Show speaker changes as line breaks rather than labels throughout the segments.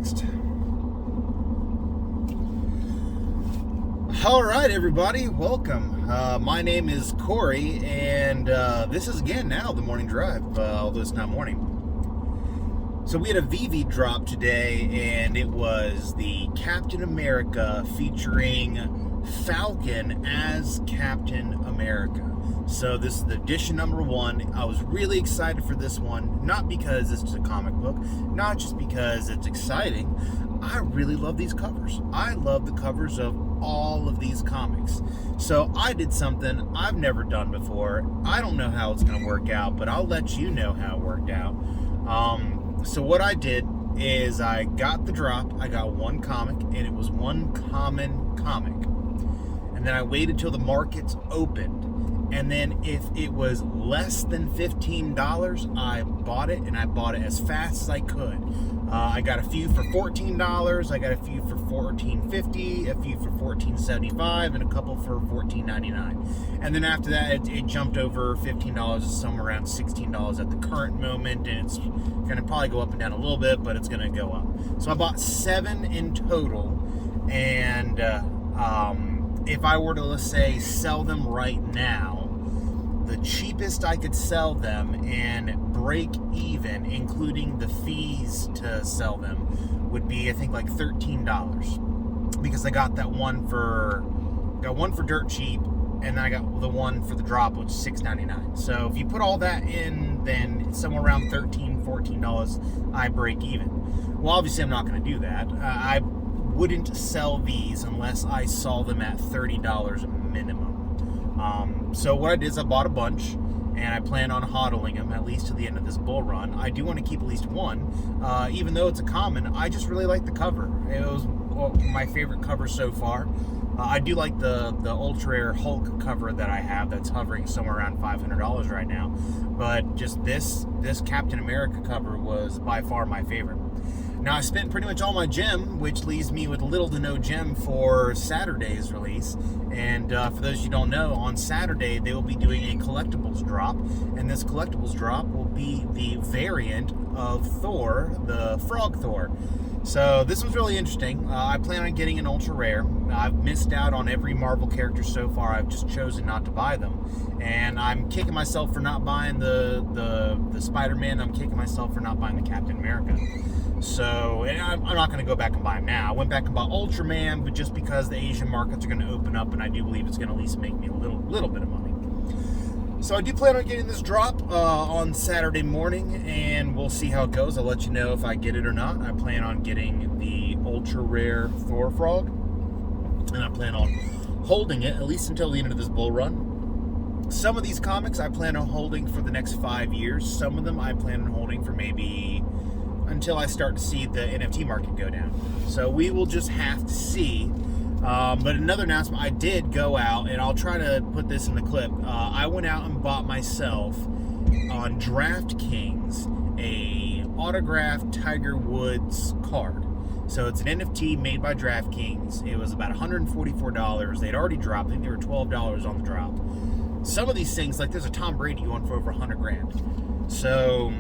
next. All right, everybody, welcome. My name is Corey, and this is again now the morning drive, although it's not morning. So we had a Veve drop today, and it was the Captain America featuring Falcon as Captain America. So this is the edition number 1. I was really excited for this one, not because it's a comic book, not just because it's exciting. I really love these covers. I love the covers of all of these comics. So I did something I've never done before. I don't know how it's going to work out, but I'll let you know how it worked out. So what I did is I got the drop. I got one comic, and it was one common comic. And then I waited till the markets opened. And then if it was less than $15, I bought it, and I bought it as fast as I could. I got a few for $14. I got a few for $14.50, a few for $14.75, and a couple for $14.99. And then after that, it jumped over $15. It's somewhere around $16 at the current moment, and it's going to probably go up and down a little bit, but it's going to go up. So I bought 7 in total, and if I were to, let's say, sell them right now, the cheapest I could sell them and break even, including the fees to sell them, would be, I think, like $13. Because I got one for dirt cheap, and then I got the one for the drop, which is $6.99. So if you put all that in, then somewhere around $13, $14, I break even. Well, obviously I'm not going to do that. I wouldn't sell these unless I saw them at $30 minimum. So what I did is I bought a bunch, and I plan on hodling them at least to the end of this bull run. I do want to keep at least one, even though it's a common. I just really like the cover. It was my favorite cover so far. I do like the ultra rare Hulk cover that I have that's hovering somewhere around $500 right now. But just this Captain America cover was by far my favorite. Now, I spent pretty much all my gem, which leaves me with little to no gem for Saturday's release. And for those you don't know, on Saturday they will be doing a collectibles drop, and this collectibles drop will be the variant of Thor, the Frog Thor. So this was really interesting. I plan on getting an ultra rare. I've missed out on every Marvel character so far. I've just chosen not to buy them, and I'm kicking myself for not buying the Spider-Man. I'm kicking myself for not buying the Captain America. So, and I'm not going to go back and buy them now. I went back and bought Ultraman, but just because the Asian markets are going to open up, and I do believe it's going to at least make me a little bit of money. So I do plan on getting this drop on Saturday morning, and we'll see how it goes. I'll let you know if I get it or not. I plan on getting the ultra rare Thor Frog, and I plan on holding it at least until the end of this bull run. Some of these comics I plan on holding for the next 5 years. Some of them I plan on holding for maybe until I start to see the NFT market go down. So we will just have to see. But another announcement, I did go out, and I'll try to put this in the clip. I went out and bought myself on Draftkings a autographed Tiger Woods card. So it's an NFT made by Draftkings. It was about $144. They'd already dropped. I think they were $12 on the drop. Some of these things, like there's a Tom Brady going for over $100,000. So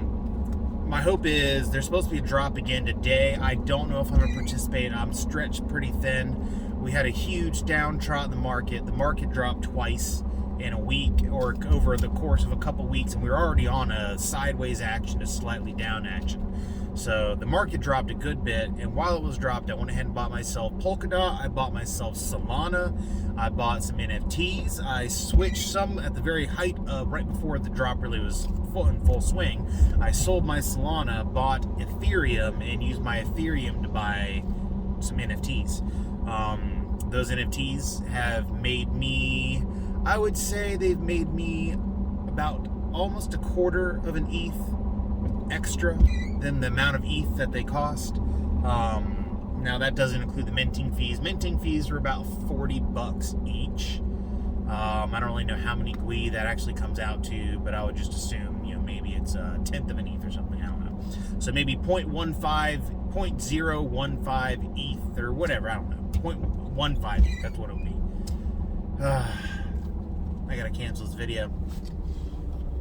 my hope is there's supposed to be a drop again today. I don't know if I'm going to participate. I'm stretched pretty thin. We had a huge downtrot in the market. The market dropped twice in a week, or over the course of a couple weeks, and we were already on a sideways action to slightly down action. So the market dropped a good bit, and while it was dropped, I went ahead and bought myself Polkadot. I bought myself Solana. I bought some NFTs. I switched some at the very height of right before the drop really was in full swing. I sold my Solana, bought Ethereum, and used my Ethereum to buy some NFTs. Those NFTs have made me, I would say they've made me about almost a quarter of an ETH extra than the amount of ETH that they cost. Now that doesn't include the minting fees. Minting fees are about $40 each. I don't really know how many GUI that actually comes out to, but I would just assume, maybe it's a tenth of an ETH or something. I don't know. So maybe 0.15 ETH or whatever. I don't know. 0.15 ETH. That's what it would be. I gotta cancel this video.